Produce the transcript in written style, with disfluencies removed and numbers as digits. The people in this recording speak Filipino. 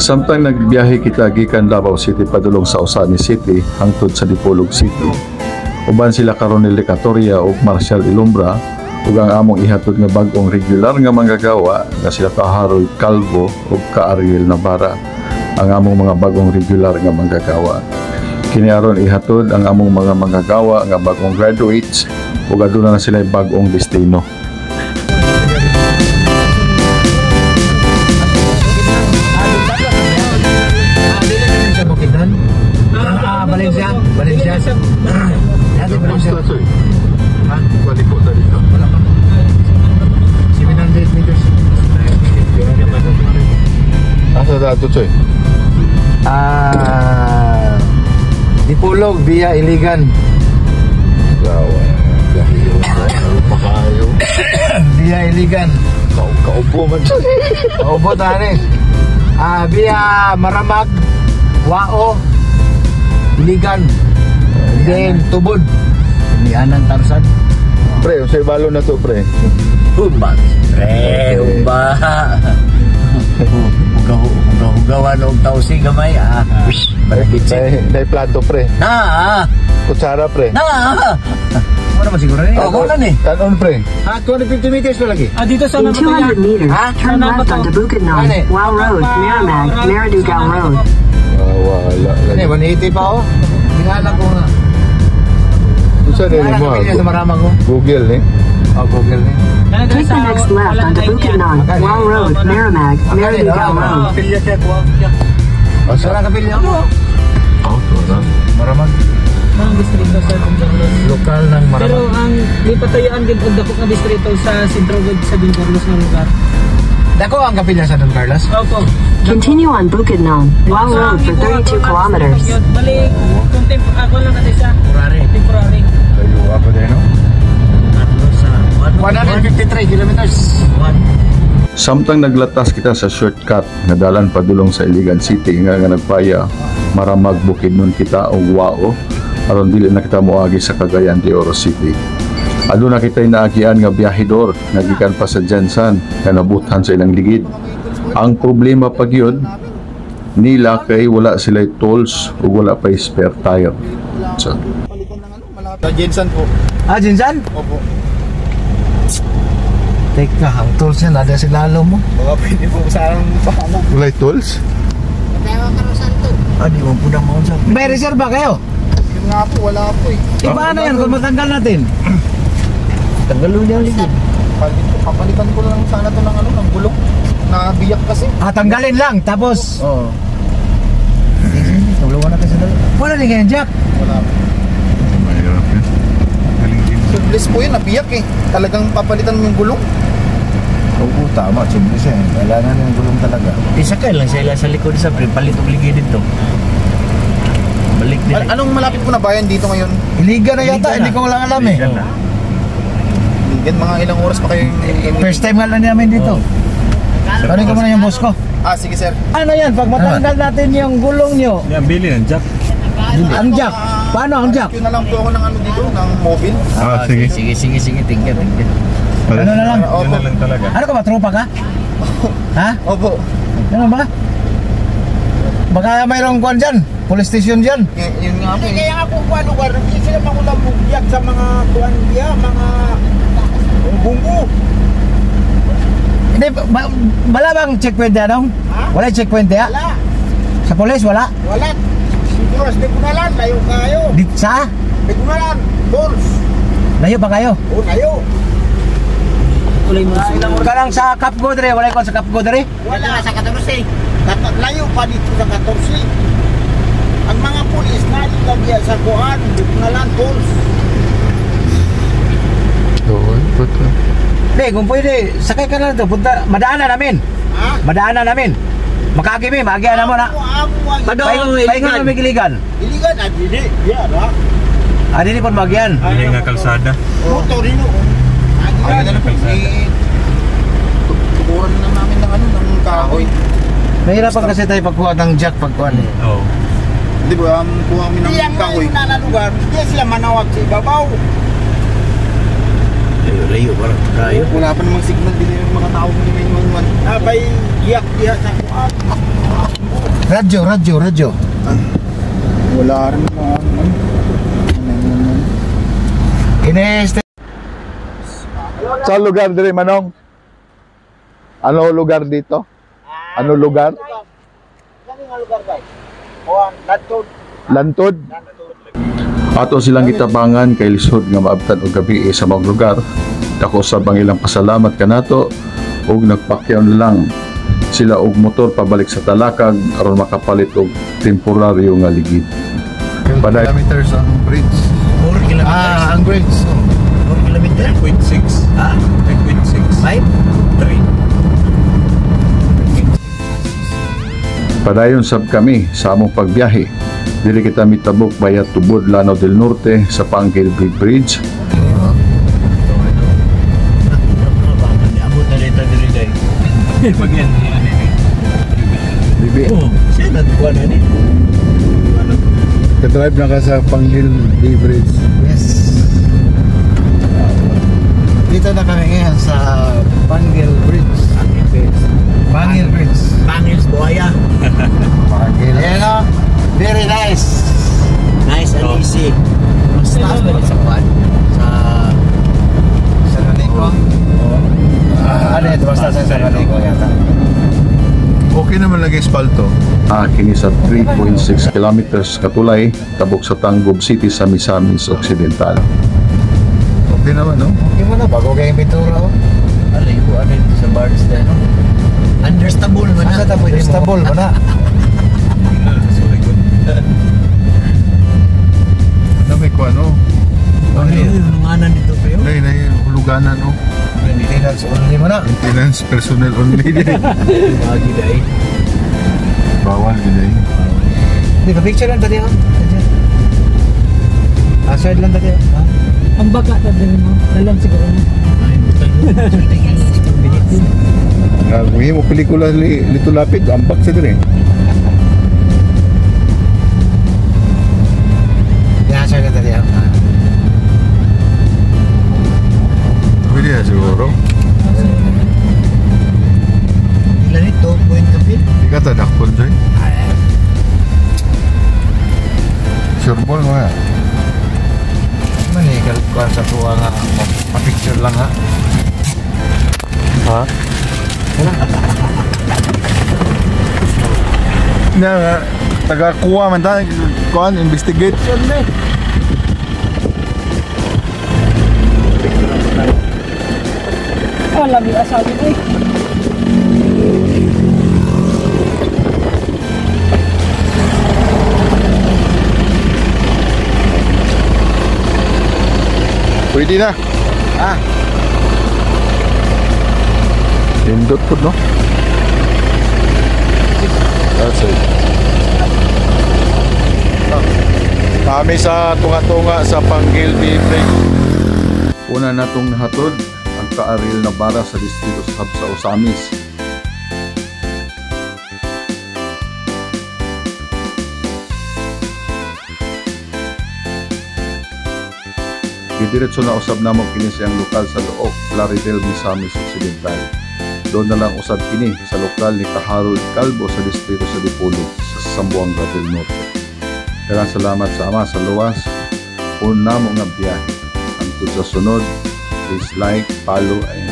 Samtang nagbiyahe kita gikan Davao City padulong sa Osani City hangtod sa Dipolog City. Uban sila Coronel de Catoria ug Marcial Ilumbra ug ang among ihatod nga bag-ong regular nga manggagawa nga sila ka Harold Calvo ug ka Ariel Navarra, ang among mga bagong regular nga manggagawa. Kini aron ihatod ang among mga manggagawa nga bagong graduates ug aduna na sila bag-ong destino. Valencia. Dati Valencia. Ha? Balik ko tadi. Wala pa. 700 meters. Asa dato Choy? Dipolog via Iligan. Lawa. Pakayo. Via Iligan. Kaupo man Choy. Kaupo tani. Via Maramag, Wao, Iligan, then Tubod. Nianan Tarsan. Pre, usay balo na to pre. Umba. Umba. Hugawan og tausi gamay Dai plato pre. Kutsara pre. Ano naman siguro eh? Ako na ni. Kanon pre. 250 meters na lagi. Dito sa In 200 meters, turn left onto Bukidnon, Wow Road, Merrimack, Maridugao Road. Wala. Ano, 180 pa oh. Tingala ko nga. Kusa din mo. Sa Maramag ko. Google ni. Google ni. Take the next left onto Bukidnon, Wow Road, Merrimack, Maridugao Road. Pilya siya ko. Saan ka pilya mo? Maramag. Mga distrito sa Dincorlos. Lokal ng Maramag. Pero ang lipatayaan din og dako nga distrito sa Centro Road sa Dincorlos nga lugar. Dako ang kapilya sa Don Carlos? Opo. Continue on Bukidnon, Wow Road for 32 kilometers. Balik, kung ako lang natin siya. Temporary. Layo apa din no? 153 kilometers. Samtang naglatas kita sa shortcut nga dalan padulong sa Iligan City nga nagpaya Maramag Bukidnon kita og Wao aron dili na kita moagi sa Cagayan de Oro City. Aduna kitay naagian nga biyahedor nga gikan pa sa Jensan nga nabuthan sa ilang ligid. Ang problema pa gyud nila kay wala sila tolls ug wala pa spare tire. So, Jensan po. Jensan? Opo. Teka, ang tools yan, nada si lalo mo. Baka pwede po sarang paano. Wala tools? Di mo po na mo sa. May reserve ba kayo? Yun nga po, wala po eh. Paano yan kung matanggal natin? Tanggalun niya ligid. Papalitan ko lang sana to ng ng gulong. Nabiyak kasi. Tanggalin lang, tapos. Oo. Tuluan natin sa dalo. Wala din ganyan, Jack. Wala po. mahirap yun. Tubeless po yun, nabiyak eh. Talagang papalitan mo yung gulong. Oo, tama. Tubeless yan. Kailangan yung gulong talaga. Isakay lang sila sa likod sa pre. Palit og ligid dito. Balik din. Anong malapit po na bayan dito ngayon? Iligan na yata, hindi ko lang alam eh. Iligan, mga ilang oras pa kayo First time nga lang namin dito. Paano ko muna yung boss ko? sige sir. Ano yan? Pag matanggal natin yung gulong nyo. Yan, bili ng jack. Ang jack. Paano ang jack? Yun na lang po ako ng dito, ng mobile. Sige. Tingnan. Ano na lang? Yan na lang talaga. Ano ka ba? Tropa ka? Ha? Opo. Ano ba? Baka mayroong kuwan dyan. Police station dyan. Yun nga po. Kaya nga po kuwan lugar. Hindi sila makulang bugyak sa mga kuwan diya. Mga bunggo. Hindi. Wala bang checkpoint yan? Wala checkpoint yan? Wala. Sa police wala? Wala. Siguro sa Begunalan. Layo kayo. Sa? Begunalan. Tools. Layo ba kayo? Oo, layo. Kulay mo. Ka lang sa Cap Godre. Wala ko sa Cap Godre? Wala sa 14. Layo pa dito sa 14. Ang mga pulis na ilagyan sa kuhan, Begunalan tools. Doon, puto. Hindi, kung pwede, sakay ka na ito. Punta, madaanan namin. Ha? Madaanan namin. Makakimi, maagian na mo na. Pahinga na may Iligan. Iligan, dili. Yan, ha? Dili po magian. Hindi nga kalsada. Motor rin, Ay, na lang po. Tuburan na namin ng kahoy. Mahirapan kasi tayo pagkuha ng jack pagkuhan eh. Oo. Di ba, kuha kami Hindi ng ang kahoy. ngayon na lugar, hindi sila manawag sa ibabaw. Layo parang kayo. Wala pa namang signal din yung mga tao mo may man. Abay, giyak-giyak sa kuan. Radyo. Wala rin mga Ines, Sa lugar dire Manong? Ano lugar dito? Ano lugar? Kani nga lugar guys? Kuan, Lantod. Lantod. Ato silang gitabangan kay lisod nga maabtan og gabi sa mga lugar. Dako sa bang ilang pasalamat kanato ug nagpakyaw lang sila og motor pabalik sa Talakag aron makapalit og temporaryo nga ligid. Paday kilometers ang bridge. 4 kilometers. ang bridge. 4 kilometers. 3.6. Ah, 3.6. 5? 3. Padayon sab kami sa among pagbiyahe. Dili kita mitabok bayat tubod Lanao del Norte sa Panguil Bridge. Abot na dito diri day. Pag yan. Bibi, Oh, siya nagkuha na ni. Ka-drive na ka sa Panguil Bridge. Yes. Dito na kami ngayon sa Panguil Bridge. Panguil Bridge. Pangils Buhaya. Panguil. Ayan o. Very nice. Nice and easy. Mas taas ba rin sa kuwan? Sa Manico. Ano ito? Basta sa Manico yata. Okay naman lagi espalto. kini sa 3.6 kilometers katulay tabok sa Tangub City sa Misamis Occidental. Okay naman, no? Okay mo na. Bago kayong pintura o. Alay ko, ano ito sa bars na, no? Understable mo na. Asa tapo Istanbul mo na. Ano may kuha, no? Ano yun? Nunganan dito pa yun? Na huluganan, no? Maintenance only mo na. Maintenance personnel only. Bagi dahil. Bawal din eh. Di ba picture lang tadi o? Side lang tadi o. Ang baka na din mo. Dalam siguro mo. Ay, butal mo. Gagawin mo pelikula Lito Lapid, ampak sa dire. Side lang tadi o. Pwede na siguro. Ilan ito? Point kapit? Di ka tadakpon, Joy. Sure ball mo nga. Manikal ko sa tuwa nga. Pa-picture lang ha. Ha? Na nga, taga-kuha man tayo. Kuhan, investigate. Oh, labi asabi ko eh. Pwede na. Pindot po no? That's it. Kami sa tunga-tunga sa Panguil Bridge. Una natong nahatod ang kaaril na bara sa distrito sa Osamis. Gidiretso na usab namong kini siyang lokal sa Luok, Plaridel, Misamis Occidental. Doon na lang usab kini sa lokal ni Harold Calvo sa distrito sa Dipolog sa Zamboanga del Norte. Daghang salamat sa Ama sa luwas. Una mo nga biyahe. Hangtod sa sunod, please like, follow, and